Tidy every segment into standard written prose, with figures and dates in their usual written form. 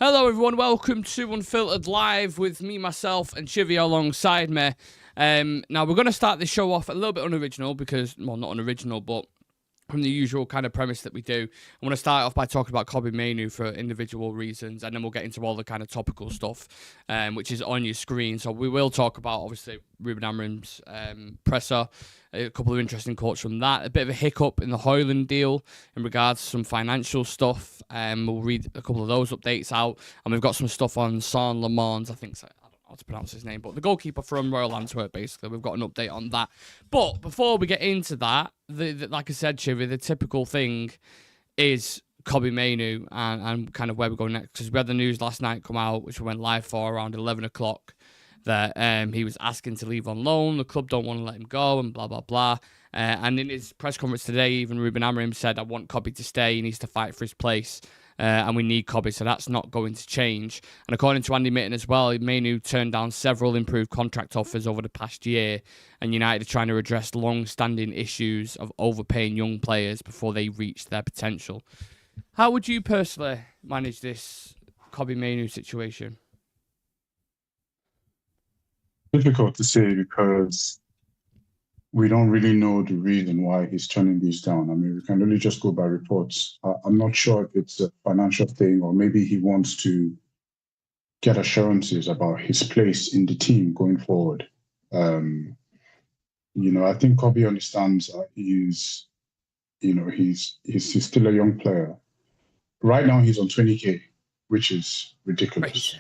Hello everyone, welcome to Unfiltered Live with me, myself and Civir alongside me. Now we're going to start this show off a little bit unoriginal because, well, not unoriginal, but from the usual kind of premise that we do. I want to start off by talking about Mainoo for individual reasons, and then we'll get into all the kind of topical stuff, which is on your screen. So we will talk about, obviously, Ruben Amorim's presser, a couple of interesting quotes from that, a bit of a hiccup in the Hoyland deal in regards to some financial stuff. We'll read a couple of those updates out, and we've got some stuff on Saint Le Mans, I think so. How to pronounce his name, but the goalkeeper from Royal Antwerp, basically. We've got an update on that. But before we get into that, like I said, Chivy, the typical thing is Mainoo and kind of where we go next. Because we had the news last night come out, which we went live for around 11 o'clock, that he was asking to leave on loan. The club don't want to let him go and blah, blah, blah. And in his press conference today, even Ruben Amorim said, I want Kobbie to stay. He needs to fight for his place. And we need Kobbie, so that's not going to change. And according to Andy Mitten as well, Mainoo turned down several improved contract offers over the past year, and United are trying to address long-standing issues of overpaying young players before they reach their potential. How would you personally manage this Mainoo situation? Difficult to say because we don't really know the reason why he's turning these down. I mean, we can only just go by reports. I'm not sure if it's a financial thing or maybe he wants to get assurances about his place in the team going forward. I think Kobbie understands he's still a young player. Right now, he's on 20K, which is ridiculous. Crazy.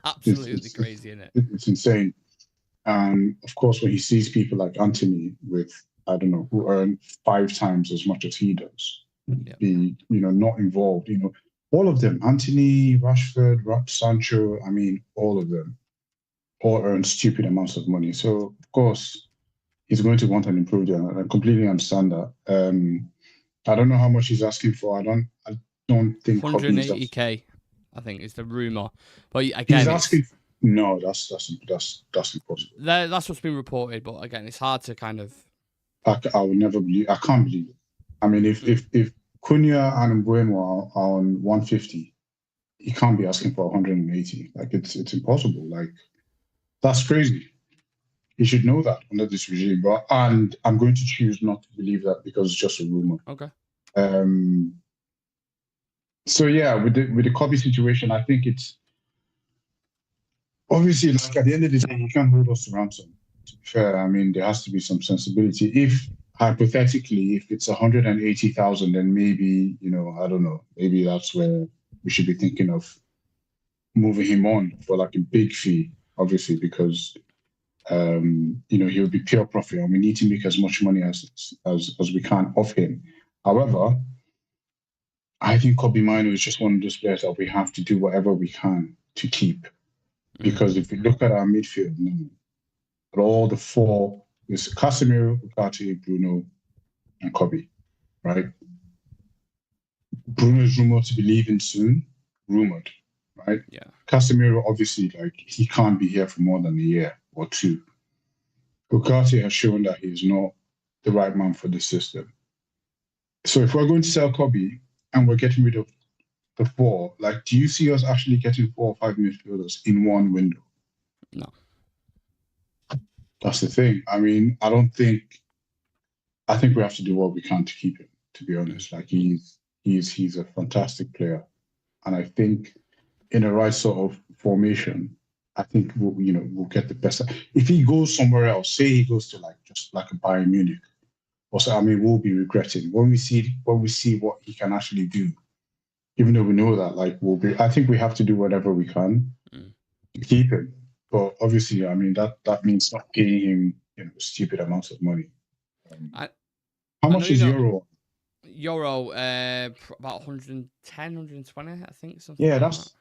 Absolutely crazy, isn't it? It's insane. And of course, when he sees people like Anthony with, I don't know, who earn 5 times as much as he does, be, not involved, all of them, Anthony, Rashford, Sancho, I mean, all of them, all earn stupid amounts of money. So, of course, he's going to want an improvement. I completely understand that. I don't know how much he's asking for. I don't think 180K, I think, is the rumor. But again, he's asking. No, that's impossible. That's what's been reported, but again, it's hard to kind of. I would never believe. I can't believe it. I mean, if Cunha and Mbuemo are on 150, he can't be asking for 180. Like it's impossible. Like that's crazy. He should know that under this regime. And I'm going to choose not to believe that because it's just a rumor. Okay. So yeah, with the Kobbie situation, I think it's. Obviously, like at the end of the day, you can't hold us to ransom. To be fair, I mean, there has to be some sensibility. If hypothetically, if it's 180,000, then maybe, I don't know, maybe that's where we should be thinking of moving him on for like a big fee, obviously, because he'll be pure profit, and we need to make as much money as we can off him. However, I think Mainoo is just one of those players that we have to do whatever we can to keep. Because if we look at our midfield, all the 4 is Casemiro, Ugarte, Bruno, and Kobbie, right? Bruno is rumored to be leaving soon, right? Yeah. Casemiro, obviously, like he can't be here for more than a year or 2. Ugarte has shown that he's not the right man for the system. So if we're going to sell Kobbie and we're getting rid of the 4, like, do you see us actually getting 4 or 5 midfielders in one window? No. That's the thing. I mean, I think we have to do what we can to keep him, to be honest. Like he's a fantastic player. And I think in the right sort of formation, I think we'll get the best. If he goes somewhere else, say he goes to just like a Bayern Munich, also, I mean, we'll be regretting when we see what he can actually do. Even though we know that, I think we have to do whatever we can to keep him. But obviously, I mean, that means not paying him, stupid amounts of money. How much is Euro? Euro, about 110, 120, I think. Something. Yeah, that's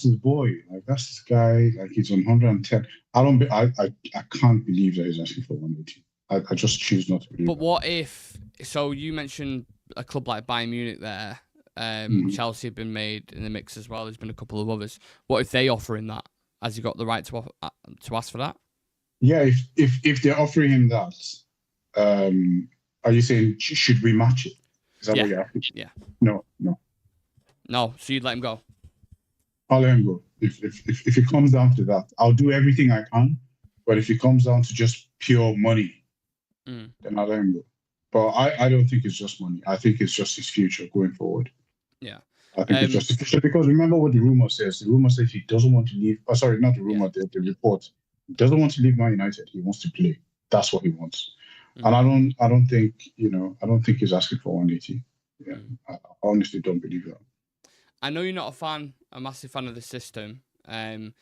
his boy. Like that's his guy. Like he's on 110. I can't believe that he's asking for 180. I just choose not to believe. But what if? So you mentioned a club like Bayern Munich there. Chelsea have been made in the mix as well. There's been a couple of others. What if they offer him that? Has he got the right to ask for that? Yeah, if they're offering him that, are you saying should we match it? Is that what you're asking? Yeah. No. No, so you'd let him go? I'll let him go. If it comes down to that, I'll do everything I can. But if it comes down to just pure money, then I'll let him go. But I don't think it's just money. I think it's just his future going forward. Yeah. I think it's just his future, because remember what the rumor says. The rumor says he doesn't want to leave. Oh, sorry, not the rumor, the report. He doesn't want to leave Man United. He wants to play. That's what he wants. And I don't think he's asking for 180. Yeah. I honestly don't believe that. I know you're not a massive fan of the system. And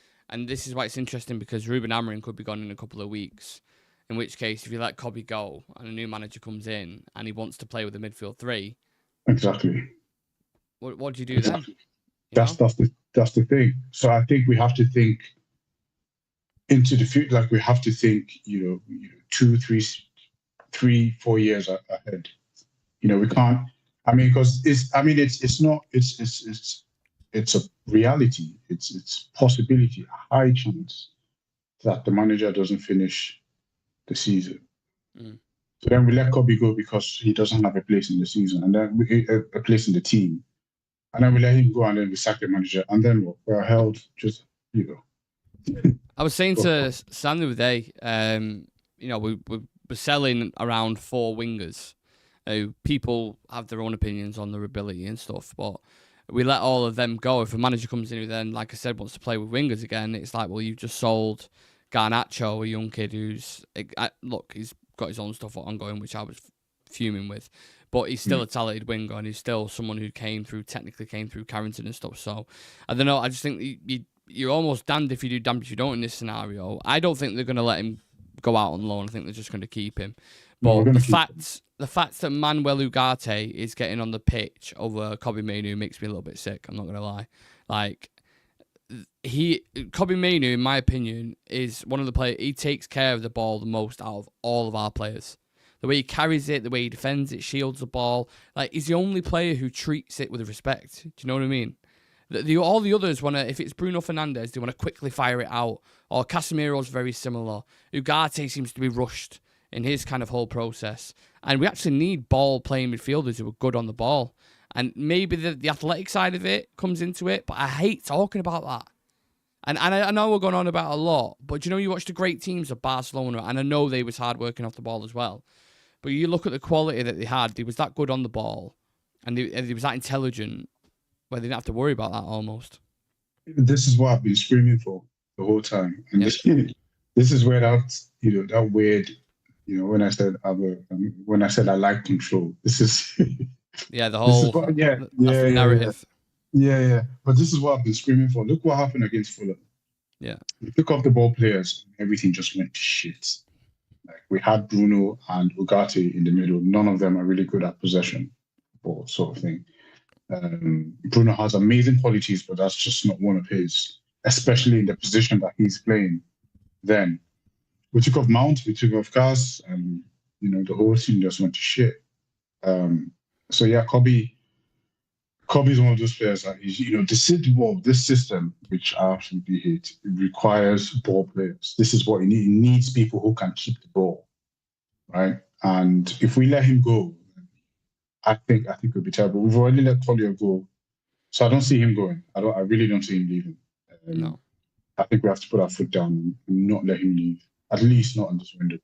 this is why it's interesting, because Ruben Amorim could be gone in a couple of weeks. In which case, if you let Cobby go and a new manager comes in and he wants to play with the midfield three, exactly. What do you do then? That's the thing. So I think we have to think into the future. Like, we have to think, 2, 3, 4 years ahead. We can't. I mean, because it's a reality. It's possibility, a high chance that the manager doesn't finish the season. So then we let Cobby go because he doesn't have a place in the season, and then a place in the team, and then we let him go, and then we sack the manager, and then we're held just. I was saying to Sam the other day, we're selling around 4 wingers. People have their own opinions on their ability and stuff, but we let all of them go. If a manager comes in who then, like I said, wants to play with wingers again, it's like, well, you've just sold Garnacho, a young kid who's, look, he's got his own stuff ongoing, which I was fuming with, but he's still a talented winger, and he's still someone who technically came through Carrington and stuff. So I don't know. I just think you're almost damned if you do, damned if you don't in this scenario. I don't think they're going to let him go out on loan. I think they're just going to keep him. But the fact that Manuel Ugarte is getting on the pitch over Cobby Mainoo makes me a little bit sick. I'm not going to lie. Like, Cobby Mainoo, in my opinion, is one of the players. He takes care of the ball the most out of all of our players. The way he carries it, the way he defends it, shields the ball. Like, he's the only player who treats it with respect. Do you know what I mean? All the others want to, if it's Bruno Fernandes, they want to quickly fire it out. Or Casemiro's very similar. Ugarte seems to be rushed in his kind of whole process. And we actually need ball-playing midfielders who are good on the ball. And maybe the athletic side of it comes into it, but I hate talking about that. And I know we're going on about a lot, but you watch the great teams of Barcelona, and I know they was hard working off the ball as well. But you look at the quality that they had, they was that good on the ball, and they was that intelligent, where they didn't have to worry about that almost. This is what I've been screaming for the whole time. And this is where that weird, when I said I like control, this is the whole narrative. Yeah. But this is what I've been screaming for. Look what happened against Fulham. Yeah. We took off the ball players, everything just went to shit. Like, we had Bruno and Ugarte in the middle. None of them are really good at possession ball sort of thing. Bruno has amazing qualities, but that's just not one of his, especially in the position that he's playing. Then we took off Mount, we took off Gas, and the whole team just went to shit. So yeah, Cobby's one of those players that is, this system, which I absolutely hate, it requires ball players. This is what it needs. It needs people who can keep the ball, right? And if we let him go, I think it would be terrible. We've already let Collier go, so I don't see him going. I really don't see him leaving. No, I think we have to put our foot down and not let him leave. At least not in this window.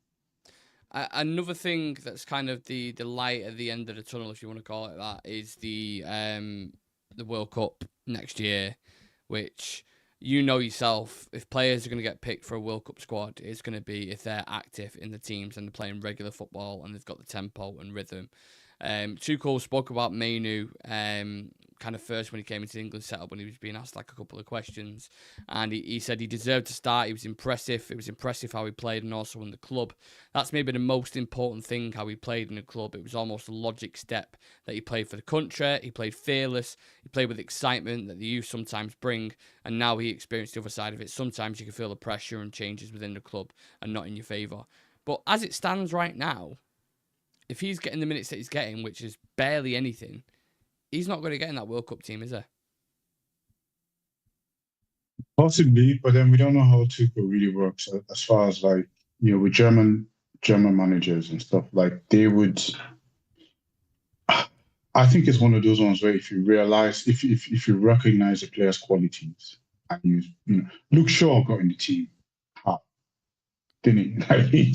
Another thing that's kind of the light at the end of the tunnel, if you want to call it that, is the World Cup next year, which yourself, if players are going to get picked for a World Cup squad, it's going to be if they're active in the teams and they're playing regular football and they've got the tempo and rhythm. Tuchel spoke about Mainoo kind of first when he came into the England setup, when he was being asked like a couple of questions, and he said he deserved to start. He was impressive. It was impressive how he played, and also in the club. That's maybe the most important thing, how he played in the club. It was almost a logic step that he played for the country. He played fearless. He played with excitement that the youth sometimes bring, and now he experienced the other side of it. Sometimes you can feel the pressure and changes within the club and not in your favour. But as it stands right now, if he's getting the minutes that he's getting, which is barely anything, he's not going to get in that World Cup team, is he? Possibly, but then we don't know how Tuchel really works as far as with German managers and stuff. Like, they would, I I think it's one of those ones where if you realize, if you recognize a player's qualities, and you know, Luke Shaw got in the team, how didn't he? Like he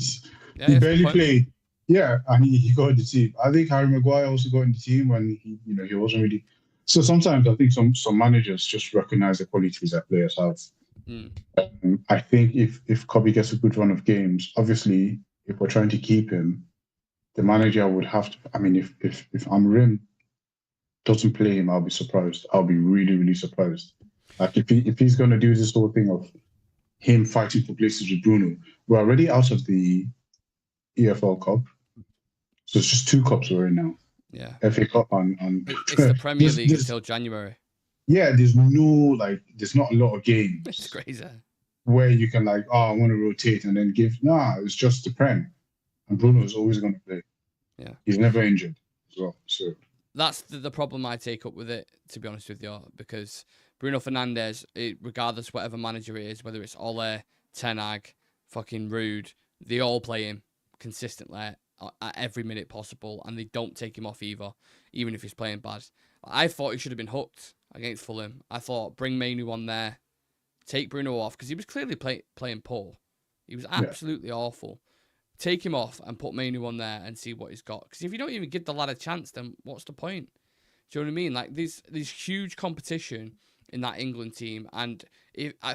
barely played, yeah, and he got in the team. I think Harry Maguire also got in the team when he wasn't really. So sometimes I think some managers just recognize the qualities that players have. I think if Kobe gets a good run of games, obviously, if we're trying to keep him, the manager would have to. I mean, if Amorim doesn't play him, I'll be surprised. I'll be really, really surprised. Like if he's going to do this whole thing of him fighting for places with Bruno, we're already out of the EFL Cup, so it's just 2 cups we're in now. Yeah, FA Cup and it's the Premier League until January. Yeah, there's not a lot of games. It's crazy. Where you can I want to rotate and then give. Nah, it's just the Prem, and Bruno is always going to play. Yeah, he's never injured as well. So that's the problem I take up with it, to be honest with you, because Bruno Fernandes, regardless whatever manager it is, whether it's Ole, Ten Hag, fucking Rude, they all play him consistently at every minute possible, and they don't take him off either, even if he's playing bad. I thought he should have been hooked against Fulham. I thought bring Mainoo on there, take Bruno off, because he was clearly playing poor. He was absolutely awful. Take him off and put Mainoo on there and see what he's got. Because if you don't even give the lad a chance, then what's the point? Do you know what I mean? Like, there's huge competition in that England team. And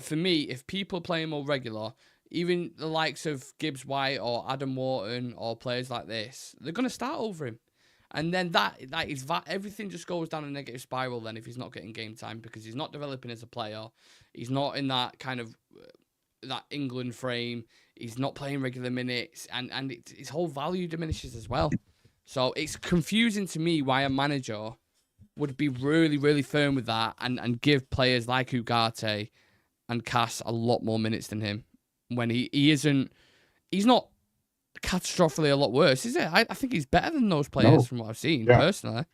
for me, if people play him more regular, even the likes of Gibbs White or Adam Wharton or players like this, they're going to start over him. And then everything just goes down a negative spiral then if he's not getting game time, because he's not developing as a player. He's not in that kind of that England frame. He's not playing regular minutes, and his whole value diminishes as well. So it's confusing to me why a manager would be really, really firm with that and give players like Ugarte and Cass a lot more minutes than him when he's not catastrophically a lot worse, is it? I think he's better than those players from what I've seen, personally.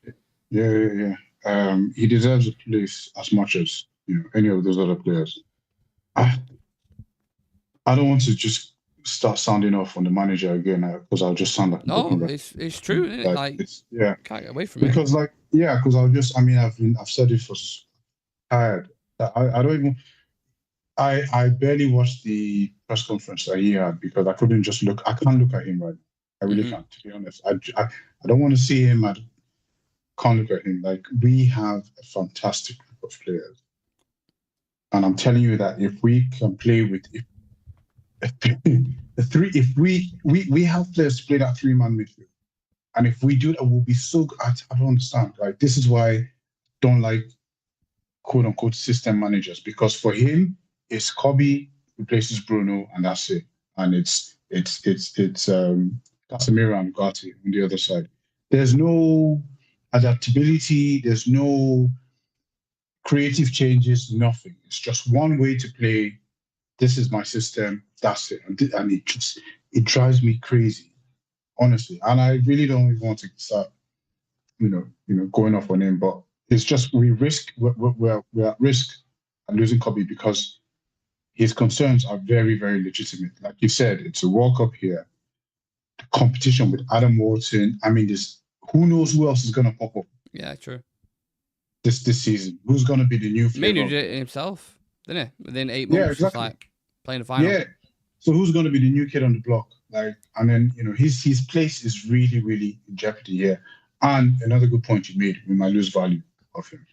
Yeah. He deserves a place as much as any of those other players. I don't want to just start sounding off on the manager again because I'll just sound like it's true, isn't it? Can't get away from it. Because I've said it for tired. I don't even. I barely watched the press conference that he had because I couldn't just look. I can't look at him right now. I really can't, to be honest. I don't want to see him. I can't look at him. Like, we have a fantastic group of players, and I'm telling you that if we can play with if we have players to play that 3-man midfield, and if we do that, we'll be so good. I don't understand. Like, this is why I don't like quote unquote system managers, because for him, it's Kobe replaces Bruno, and that's it. And it's Casemiro and Ugarte on the other side. There's no adaptability. There's no creative changes. Nothing. It's just one way to play. This is my system. That's it. And it drives me crazy, honestly. And I really don't even want to start, going off on him. But it's just we're at risk of losing Kobe because his concerns are very, very legitimate. Like you said, it's a World Cup here. The competition with Adam Wharton. I mean, who knows who else is going to pop up? Yeah, true. This season, who's going to be the new? Mainoo did it himself, didn't he? Within 8 months, exactly. Like playing a final. Yeah. So who's going to be the new kid on the block? Like, and then his place is really, really in jeopardy here. And another good point you made, we might lose value of him.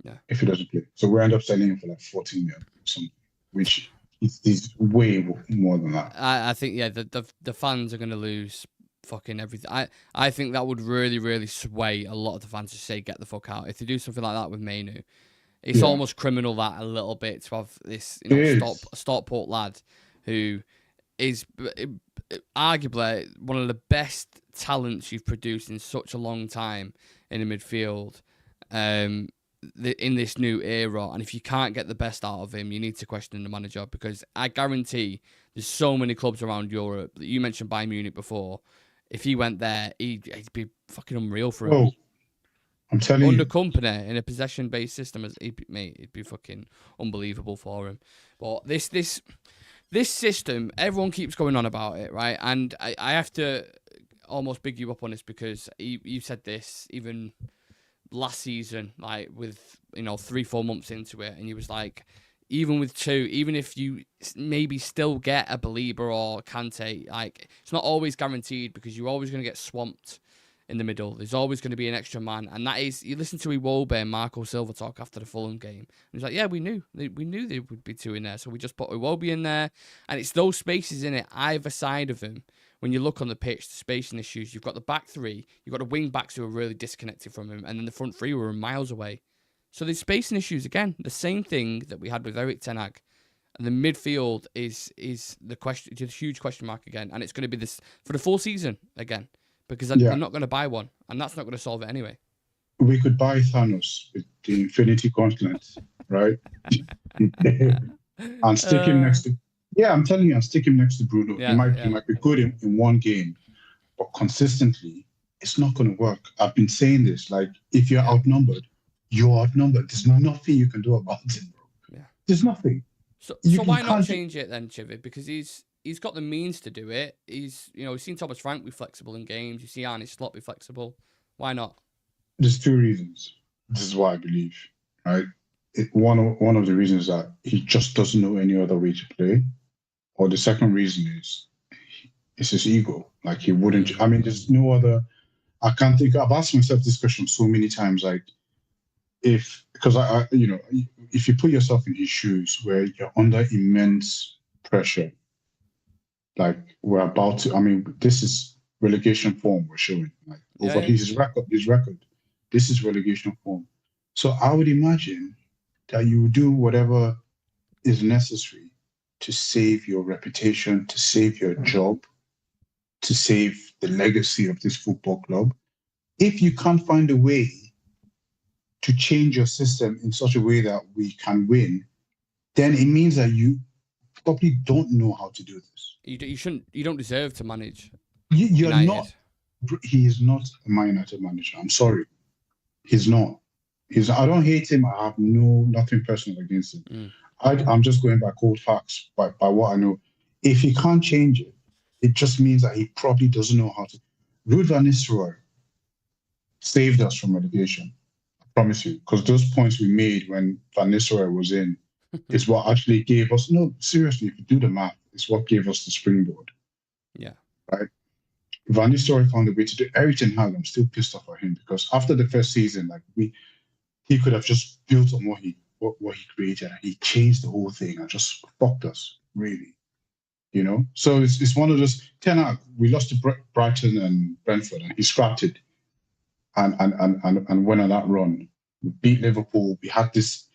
Yeah. If he doesn't play, so we end up selling him for like 14 million, something, which is way more than that. I think the fans are going to lose fucking everything. I think that would really, really sway a lot of the fans to say get the fuck out if they do something like that with Mainoo. It's almost criminal that a little bit to have this Stockport lad who is arguably one of the best talents you've produced in such a long time in the midfield. In this new era, and if you can't get the best out of him, you need to question the manager, because I guarantee there's so many clubs around Europe that you mentioned Bayern Munich before. If he went there, he'd be fucking unreal for him. I'm telling Under company in a possession-based system, it'd be fucking unbelievable for him. But this system, everyone keeps going on about it, right? And I have to almost big you up on this because you said this even last season, like with 3-4 months into it, and you was like, even with 2, even if you maybe still get a Belieber or Kante, like it's not always guaranteed because you're always going to get swamped in the middle. There's always going to be an extra man, and that is, you listen to Iwobi and Marco Silva talk after the Fulham game, and he's like, yeah, we knew there would be 2 in there, so we just put Iwobi in there, and it's those spaces in it either side of him. When you look on the pitch, the spacing issues, you've got the back 3, you've got the wing backs who are really disconnected from him, and then the front 3 were miles away. So there's spacing issues again. The same thing that we had with Erik ten Hag. And the midfield is the question, a huge question mark again, and it's going to be this for the full season again because they're not going to buy one, and that's not going to solve it anyway. We could buy Thanos with the Infinity Gauntlet, right? And stick him next to. Yeah, I'm telling you, I'll stick him next to Bruno. He might be good in one game, but consistently, it's not going to work. I've been saying this. Like, if you're outnumbered, you're outnumbered. There's nothing you can do about it, bro. Yeah. There's nothing. So why not change it then, Civir? Because he's got the means to do it. He's seen Thomas Frank be flexible in games. You see Arne Slot be flexible. Why not? There's 2 reasons. This is why I believe, right? One of the reasons that he just doesn't know any other way to play. Or the second reason is it's his ego. Like he wouldn't. I mean, there's no other. I can't think. I've asked myself this question so many times. Like, because I if you put yourself in his shoes, where you're under immense pressure, like we're about to. I mean, this is relegation form we're showing. Like over his record. This is relegation form. So I would imagine that you do whatever is necessary to save your reputation, to save your job, to save the legacy of this football club. If you can't find a way to change your system in such a way that we can win, then it means that you probably don't know how to do this. You shouldn't. You don't deserve to manage. You're not. He is not a Man United manager. I'm sorry, he's not. I don't hate him. I have nothing personal against him. I'm just going by cold facts, by what I know. If he can't change it, it just means that he probably doesn't know how to. Ruud van Nistelrooy saved us from relegation. I promise you, because those points we made when Van Nistelrooy was in is what actually gave us. No, seriously, if you do the math, it's what gave us the springboard. Yeah. Right. Van Nistelrooy found a way to do. Erik ten Hag, I'm still pissed off at him because after the first season, like he could have just built on what he created. He changed the whole thing and just fucked us, really. So it's one of those. Ten Hag, we lost to Brighton and Brentford, and he scrapped it and went on that run. We beat Liverpool. We had this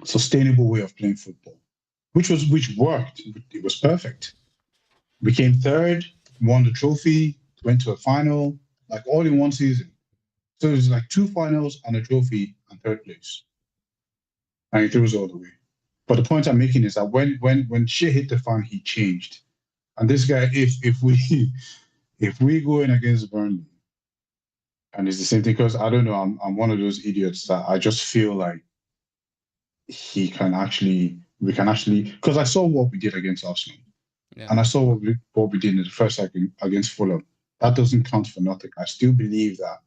sustainable way of playing football, which worked. It was perfect. We came 3rd, won the trophy, went to a final, like all in one season. So it was like 2 finals and a trophy and 3rd place. And he threw us all the way. But the point I'm making is that when shit hit the fan, he changed. And this guy, if we go in against Burnley, and it's the same thing, because I don't know, I'm one of those idiots that I just feel like we can actually, because I saw what we did against Arsenal. Yeah. And I saw what we did in the first second against Fulham. That doesn't count for nothing. I still believe that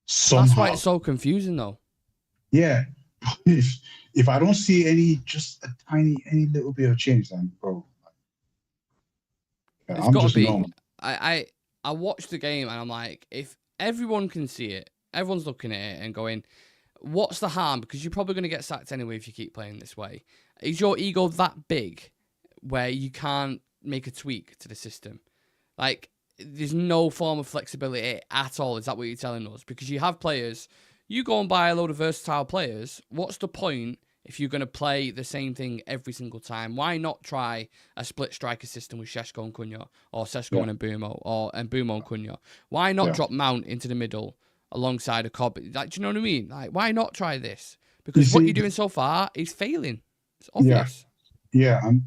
somehow. That's why it's so confusing, though. Yeah. If I don't see just any little bit of change, then bro, it's got to be. Normal. I watched the game and I'm like, if everyone can see it, everyone's looking at it and going, what's the harm? Because you're probably going to get sacked anyway if you keep playing this way. Is your ego that big where you can't make a tweak to the system? Like, there's no form of flexibility at all. Is that what you're telling us? Because you have players, you go and buy a load of versatile players. What's the point if you're going to play the same thing every single time? Why not try a split striker system with Šeško and Cunha, or Šeško and Mbeumo, or Mbeumo and Cunha? Why not drop Mount into the middle alongside a Cobb? Like, do you know what I mean? Like, why not try this? Because what you're doing so far is failing. It's obvious. Yeah, and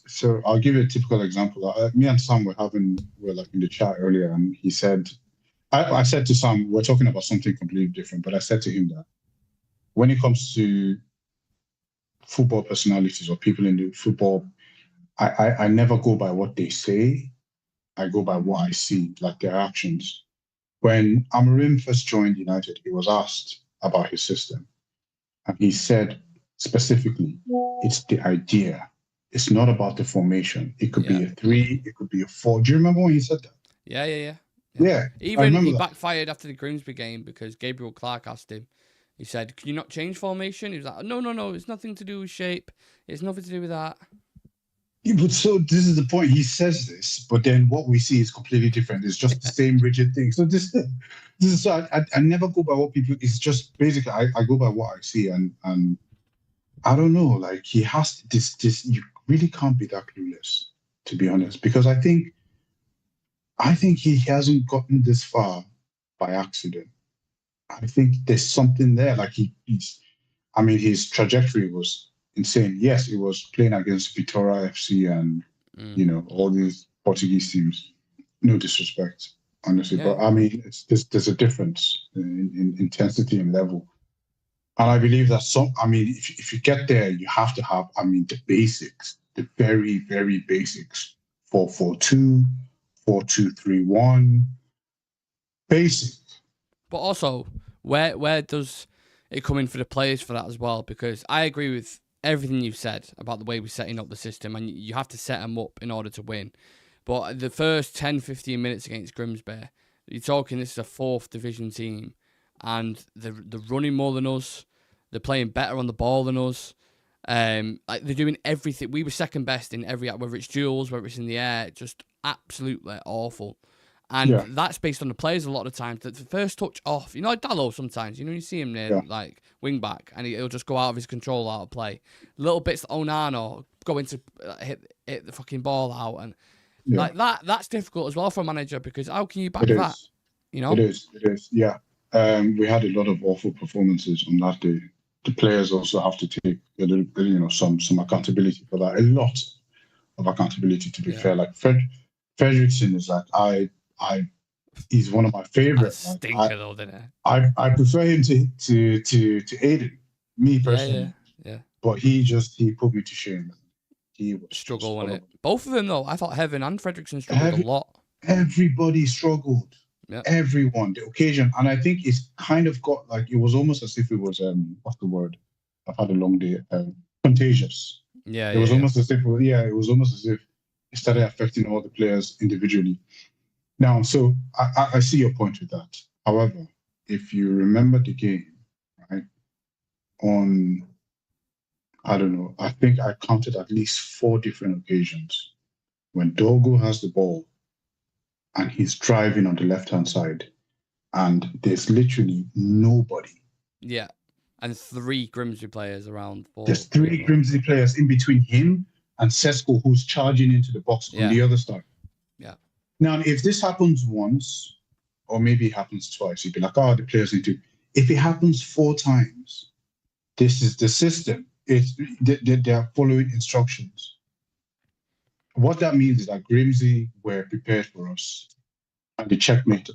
so I'll give you a typical example. Me and Sam were like in the chat earlier, and he said, I said to Sam, we're talking about something completely different, but I said to him that when it comes to football personalities or people in the football I never go by what they say. I go by what I see, like their actions. When Amorim first joined United, he was asked about his system, and he said specifically, it's the idea. It's not about the formation. It could be a 3, it could be a 4. Do you remember when he said that? Yeah. Yeah, I Even remember he that. backfired after the Grimsby game because Gabriel Clark asked him. He said, "Can you not change formation?" He was like, "No. It's nothing to do with shape. It's nothing to do with that." Yeah, but so this is the point. He says this, but then what we see is completely different. It's just the same rigid thing. So this is so I never go by what people. It's just basically I go by what I see, and I don't know. Like he has this. You really can't be that clueless, to be honest, because I think he hasn't gotten this far by accident. I think there's something there. Like I mean, his trajectory was insane. Yes, it was playing against Vitória FC and all these Portuguese teams. No disrespect, honestly, but I mean, there's a difference in intensity and level. And I believe that I mean, if you get there, you have to have, I mean, the basics, the very, very basics. 4-4-2, 4-2-3-1, basic. But also, where does it come in for the players for that as well? Because I agree with everything you've said about the way we're setting up the system, and you have to set them up in order to win. But the first 10, 15 minutes against Grimsby, you're talking this is a 4th division team, and they're running more than us. They're playing better on the ball than us. Like they're doing everything. We were second best in every, whether it's duels, whether it's in the air, just absolutely awful. And that's based on the players a lot of the times. The first touch off, like Dallo sometimes, you see him near like wing back, and he'll just go out of his control, out of play. Little bits that Onana going to hit the fucking ball out, and like that's difficult as well for a manager, because how can you back that? It is. Yeah. We had a lot of awful performances on that day. The players also have to take a little, some accountability for that. A lot of accountability, to be fair. Like Fredrickson is like he's one of my favorites. Stinker though, didn't it? I prefer him to Aiden, me personally. Yeah. But he put me to shame. He was struggle on it. Both of them though, I thought Heaven and Fredrickson struggled a lot. Everybody struggled. Yeah. Everyone, the occasion, and I think it's kind of got like it was almost as if it was what's the word? I've had a long day. Contagious. Yeah. It was almost as if it was almost as if it started affecting all the players individually. Now, so I see your point with that. However, if you remember the game, right, on, I don't know, I think I counted at least 4 different occasions when Dogo has the ball and he's driving on the left-hand side and there's literally nobody. Yeah, and 3 Grimsby players around. There's 3 Grimsby players in between him and Sesko, who's charging into the box on the other side. Yeah. Now, if this happens once, or maybe it happens twice, you'd be like, the players need to. If it happens 4 times, this is the system. They are following instructions. What that means is that Grimsby were prepared for us, and they checkmate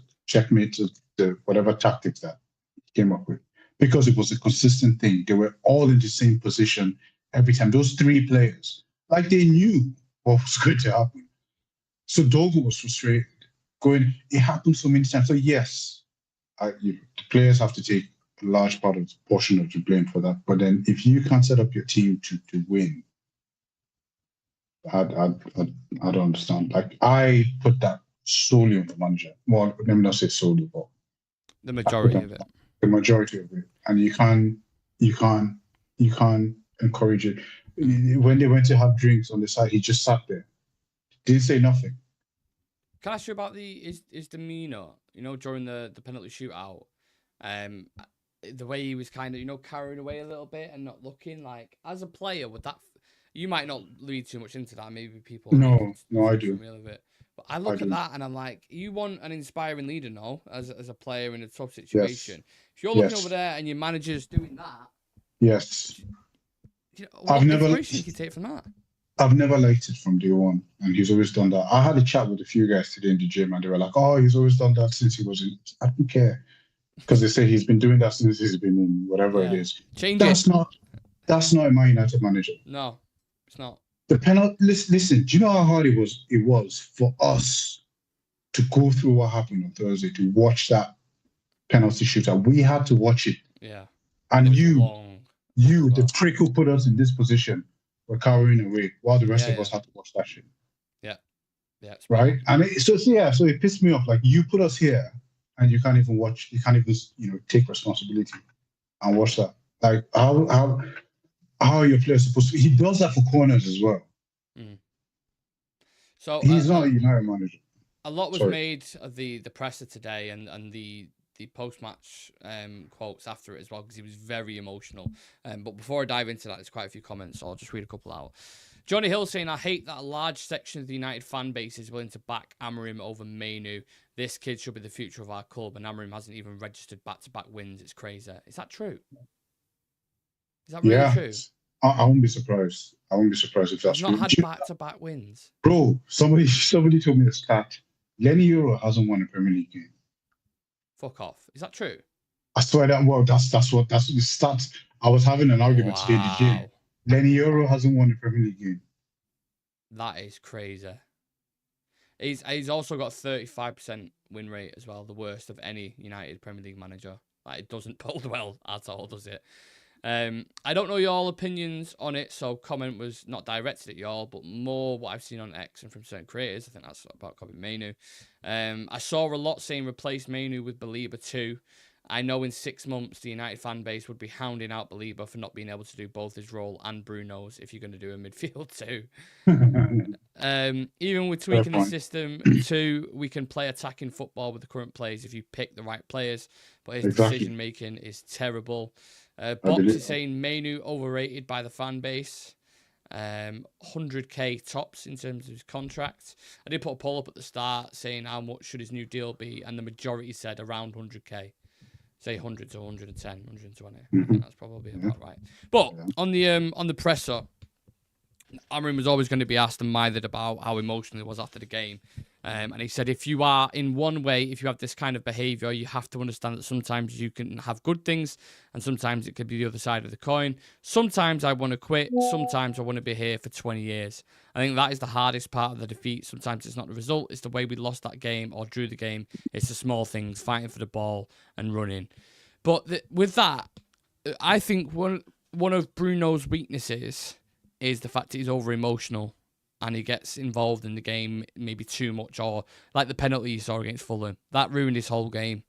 the whatever tactics that he came up with, because it was a consistent thing. They were all in the same position every time. Those 3 players, like they knew what was going to happen. So Dogo was frustrated. It happened so many times. So yes, the players have to take a large portion of the blame for that. But then, if you can't set up your team to win, I don't understand. Like I put that solely on the manager. Well, let me not say solely, but the majority of it. The majority of it, and you can't encourage it. When they went to have drinks on the side, he just sat there, didn't say nothing. Can I ask you about his demeanour? During the penalty shootout, the way he was kind of carried away a little bit and not looking like, as a player, would that? You might not read too much into that. Maybe people. No, I do. But I look at that and I'm like, you want an inspiring leader, as a player in a tough situation. Yes. If you're looking over there and your manager's doing that, yes. What inspiration can you take from that? I've never liked it from day one, and he's always done that. I had a chat with a few guys today in the gym, and they were like, he's always done that since he was in. I don't care, because they say he's been doing that since he's been in whatever it is. Change That's not a Man United manager. No, it's not. The penalty. Listen. Do you know how hard it was? It was for us to go through what happened on Thursday to watch that penalty shootout. We had to watch it. Yeah. And long. the prick who put us in this position, were cowering away while the rest of us had to watch that shit. Yeah. Yeah. Right. And so it pissed me off. Like, you put us here and you can't even watch, you can't even, take responsibility and watch that. Like, how are your players supposed to? He does that for corners as well. Mm. So he's not a United manager. A lot was made of the presser today and the post-match quotes after it as well, because he was very emotional. But before I dive into that, there's quite a few comments, so I'll just read a couple out. Johnny Hill saying, I hate that a large section of the United fan base is willing to back Amorim over Mainoo. This kid should be the future of our club, and Amorim hasn't even registered back-to-back wins. It's crazy. Is that true? Is that really true? I wouldn't be surprised. I wouldn't be surprised if that's true. He's not had back-to-back wins. Bro, somebody told me the stat. Lenny Euro hasn't won a Premier League game. Fuck off. Is that true? I swear that. Well, that's what the stats. I was having an argument today in the gym. Lenny Euro hasn't won a Premier League game. That is crazy. He's also got a 35% win rate as well, the worst of any United Premier League manager. Like, it doesn't bode well at all, does it? I don't know your opinions on it, so comment was not directed at y'all, but more what I've seen on X and from certain creators. I think that's about copying Mainoo. I saw a lot saying replace Mainoo with Belieber too. I know in 6 months the United fan base would be hounding out Belieber for not being able to do both his role and Bruno's if you're going to do a midfield too. Even with tweaking the system too, we can play attacking football with the current players if you pick the right players, but his decision making is terrible. Box is saying Mainoo overrated by the fan base. 100k tops in terms of his contract. I did put a poll up at the start saying how much should his new deal be, and the majority said around 100k. Say 100 to 110, 120. I think that's probably about right. But on the presser, Amorim was always going to be asked and mithered about how emotional he was after the game. And he said, if you are in one way, if you have this kind of behaviour, you have to understand that sometimes you can have good things and sometimes it could be the other side of the coin. Sometimes I want to quit. Sometimes I want to be here for 20 years. I think that is the hardest part of the defeat. Sometimes it's not the result. It's the way we lost that game or drew the game. It's the small things, fighting for the ball and running. But with that, I think one of Bruno's weaknesses is the fact that he's over-emotional and he gets involved in the game maybe too much, or like the penalty you saw against Fulham. That ruined his whole game.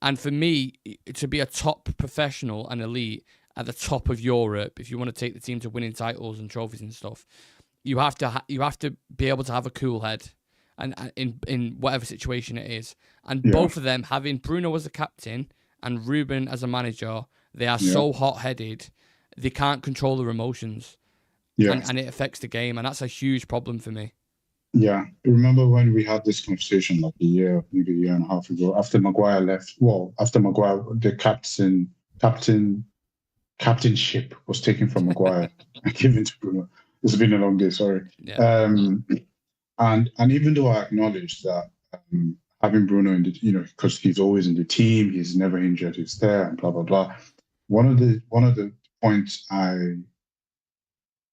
And for me, to be a top professional and elite at the top of Europe, if you want to take the team to winning titles and trophies and stuff, you have to be able to have a cool head and in whatever situation it is. And both of them, having Bruno as a captain and Ruben as a manager, they are so hot-headed, they can't control their emotions. Yeah. And it affects the game, and that's a huge problem for me. Yeah. Remember when we had this conversation like maybe a year and a half ago, after Maguire left? Well, after Maguire, the captainship was taken from Maguire and given to Bruno. It's been a long day, sorry. Yeah. And even though I acknowledge that having Bruno in the, because he's always in the team, he's never injured, he's there, and blah blah blah. One of the points I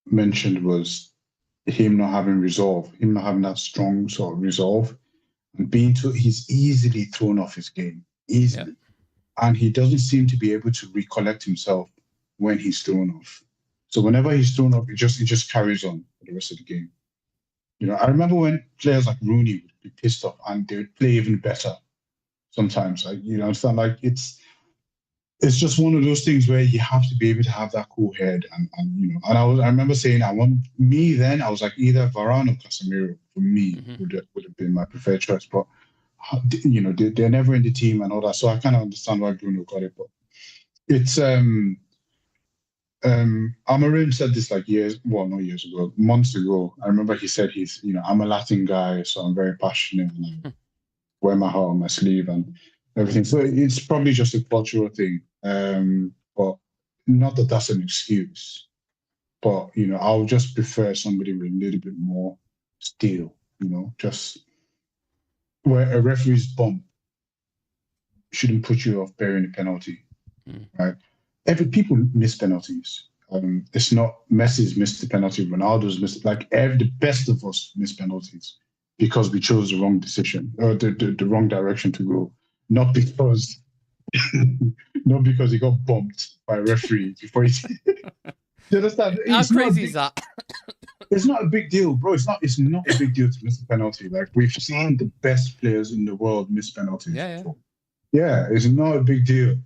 mentioned was him not having resolve, him not having that strong sort of resolve, and he's easily thrown off his game, easily. Yeah. And he doesn't seem to be able to recollect himself when he's thrown off. So whenever he's thrown off, it just carries on for the rest of the game. I remember when players like Rooney would be pissed off and they would play even better sometimes. Like, understand, like it's just one of those things where you have to be able to have that cool head, and I remember saying I was like either Varane or Casemiro for me would have been my preferred choice, but they're never in the team and all that, so I kind of understand why Bruno got it. But it's Amorim said this like not years ago, months ago. I remember he said I'm a Latin guy, so I'm very passionate and I wear my heart on my sleeve and everything. So it's probably just a cultural thing. But not that that's an excuse. But, I'll just prefer somebody with a little bit more steel, just where a referee's bump shouldn't put you off bearing a penalty, right? People miss penalties. It's not Messi's missed the penalty, Ronaldo's missed like the best of us miss penalties because we chose the wrong decision or the wrong direction to go, not because not because he got bumped by a referee before he. You understand? How crazy is that? It's not a big deal, bro. It's not a big deal to miss a penalty. Like we've seen the best players in the world miss penalties before. Yeah, it's not a big deal.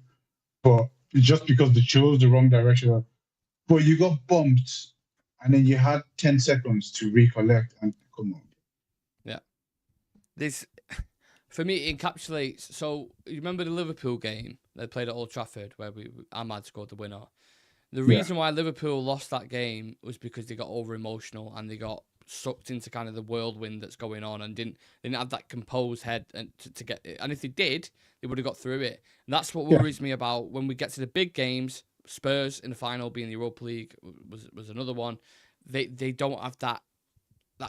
But just because they chose the wrong direction, but you got bumped and then you had 10 seconds to recollect and come on. Yeah. This for me it encapsulates. So you remember the Liverpool game they played at Old Trafford where Ahmad scored the winner. The reason why Liverpool lost that game was because they got over emotional and they got sucked into kind of the whirlwind that's going on and didn't have that composed head and to get it. And if they did, they would have got through it. And that's what worries me about when we get to the big games. Spurs in the final, being the Europa League, was another one. They don't have that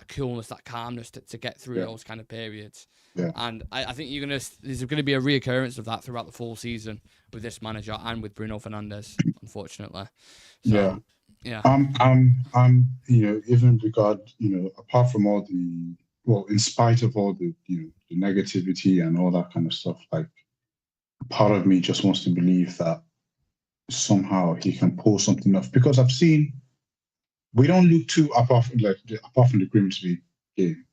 coolness, that calmness to get through those kind of periods. Yeah. And I think there's gonna be a reoccurrence of that throughout the full season with this manager and with Bruno Fernandes, unfortunately. So, yeah. Even apart from all in spite of all the the negativity and all that kind of stuff, like part of me just wants to believe that somehow he can pull something off because I've seen we don't look too apart from the Grimsby game.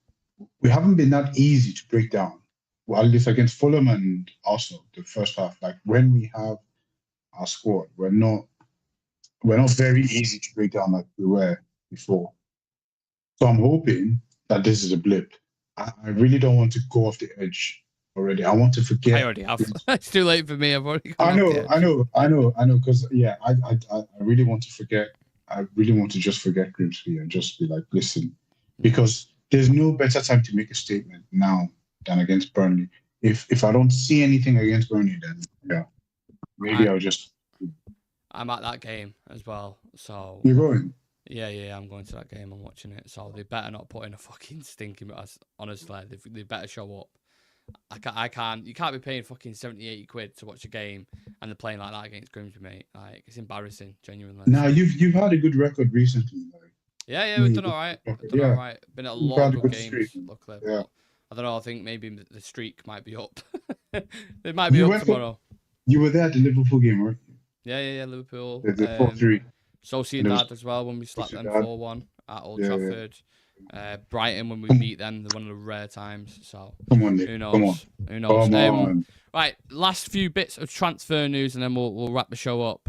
We haven't been that easy to break down. Well, at least against Fulham and Arsenal, the first half. Like when we have our squad, we're not very easy to break down like we were before. So I'm hoping that this is a blip. I really don't want to go off the edge already. I want to forget. I already have. It's too late for me. I've already I know. Because I really want to forget. I really want to just forget Grimsby and just be like, listen, because there's no better time to make a statement now than against Burnley. If I don't see anything against Burnley, then maybe I'll just. I'm at that game as well, so. You're going? Yeah, I'm going to that game. I'm watching it, so they better not put in a fucking stinking. Honestly, they better show up. I can't. You can't be paying fucking 70, 80 quid to watch a game and they're playing like that against Grimsby, mate. Like it's embarrassing, genuinely. Nah, you've had a good record recently. Like. Yeah, we've done all right. All right. Been at a lot of good games, luckily. Yeah. I don't know. I think maybe the streak might be up. It might be up tomorrow. You were there at the Liverpool game, weren't you? Yeah. Liverpool. The 4-3. Sociedad as well when we slapped them 4-1 at Old Trafford. Brighton when we beat them, they're one of the rare times. So come on, Nick. Who knows? Come on. Right, last few bits of transfer news, and then we'll wrap the show up.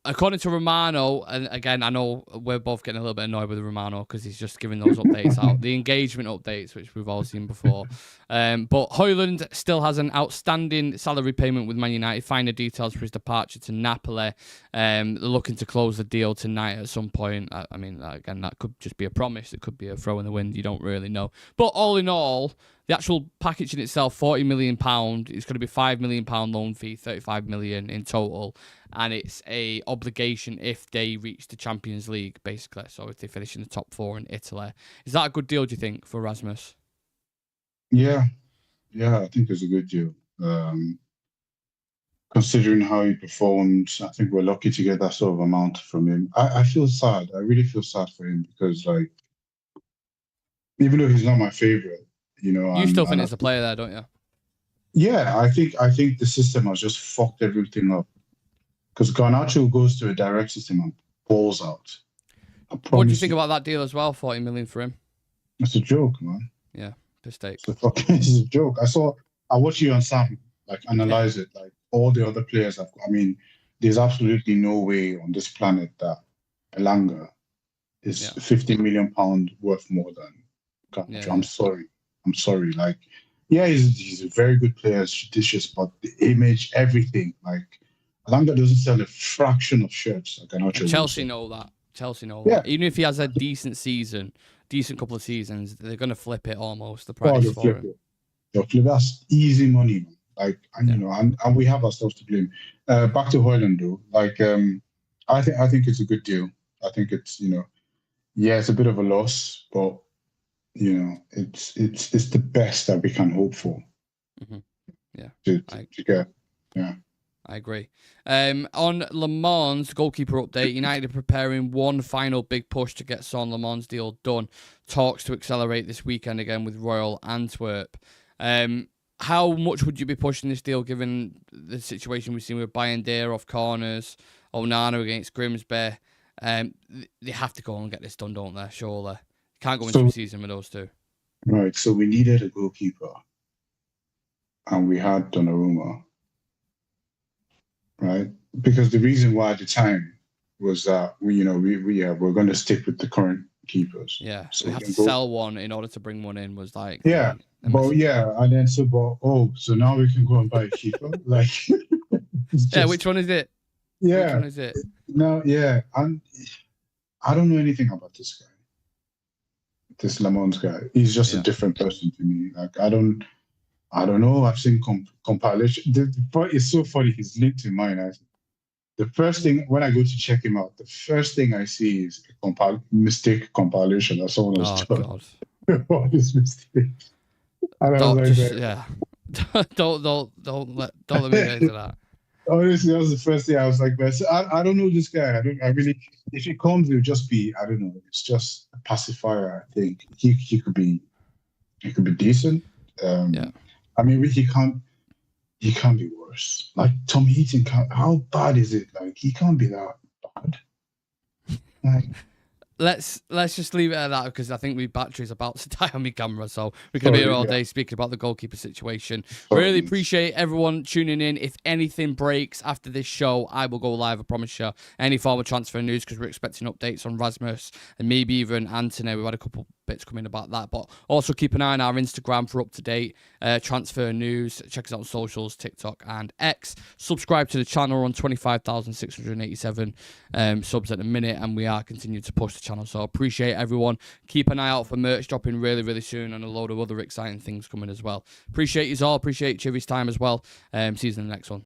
According to Romano, and again, I know we're both getting a little bit annoyed with Romano because he's just giving those updates out, the engagement updates, which we've all seen before. But Højlund still has an outstanding salary payment with Man United. Find the details for his departure to Napoli. They're looking to close the deal tonight at some point. I mean, again, that could just be a promise. It could be a throw in the wind. You don't really know. But all in all, the actual package in itself, £40 million. It's going to be £5 million loan fee, 35 million in total, and it's a obligation if they reach the Champions League, basically. So if they finish in the top 4 in Italy, is that a good deal? Do you think for Rasmus? Yeah, I think it's a good deal. Considering how he performed, I think we're lucky to get that sort of amount from him. I feel sad. I really feel sad for him because, like, even though he's not my favorite. You still think it's a player there, don't you? Yeah, I think the system has just fucked everything up. Because Garnacho goes to a direct system and balls out. What do you think about that deal as well? 40 million for him. It's a joke, man. Yeah, mistake. It's a joke. I watched you and Sam analyze it. Like all the other players there's absolutely no way on this planet that Elanga is £50 million worth more than Garnacho. I'm sorry. Like, yeah, he's a very good player, judicious, but the image, everything, like, Alanga doesn't sell a fraction of shirts. Like Chelsea know that. That. Even if he has a decent couple of seasons, they're going to flip it almost, the price for him. They'll flip. That's easy money, man. Like, and we have ourselves to blame. Back to Højlund, though. Like, I think it's a good deal. I think it's, it's a bit of a loss, but it's the best that we can hope for. Mm-hmm. Yeah. To get. Yeah. I agree. On Le Mans goalkeeper update, United are preparing one final big push to get Son Le Mans deal done. Talks to accelerate this weekend again with Royal Antwerp. How much would you be pushing this deal given the situation we've seen with Bayern off corners, Onana against Grimsby? They have to go and get this done, don't they? Surely. Can't go into the season with those two. Right. So we needed a goalkeeper, and we had Donnarumma. Right, because the reason why at the time was that we're going to stick with the current keepers. Yeah, so we have to sell one in order to bring one in. Was like and then so now we can go and buy a keeper. Like, which one is it? Yeah, which one is it? No, I don't know anything about this guy. This Le Mans guy, he's just a different person to me. Like, I don't know. I've seen compilation. It's so funny. He's linked to mine. The first thing when I go to check him out, the first thing I see is a mistake compilation that someone has done. All this mistake. Don't let me get into that. Honestly, that was the first thing I was like, I don't know this guy. I really, if he comes, it'll just be, I don't know. It's just a pacifier. I think he could be decent. I mean, he can't be worse. Like Tom Heaton how bad is it? Like, he can't be that bad. Like, let's just leave it at that because I think my battery's about to die on my camera, so we could be here all day speaking about the goalkeeper situation. Really appreciate everyone tuning in. If anything breaks after this show, I will go live, I promise you. Any form of transfer news, because we're expecting updates on Rasmus and maybe even Anthony. We've had a couple bits coming about that, but also keep an eye on our Instagram for up-to-date transfer news. Check us out on socials, TikTok and X. Subscribe to the channel. We're on 25,687 subs at the minute, and we are continuing to push the channel, so appreciate everyone. Keep an eye out for merch dropping really, really soon, and a load of other exciting things coming as well. Appreciate you all. Appreciate Chivy's time as well. See you in the next one.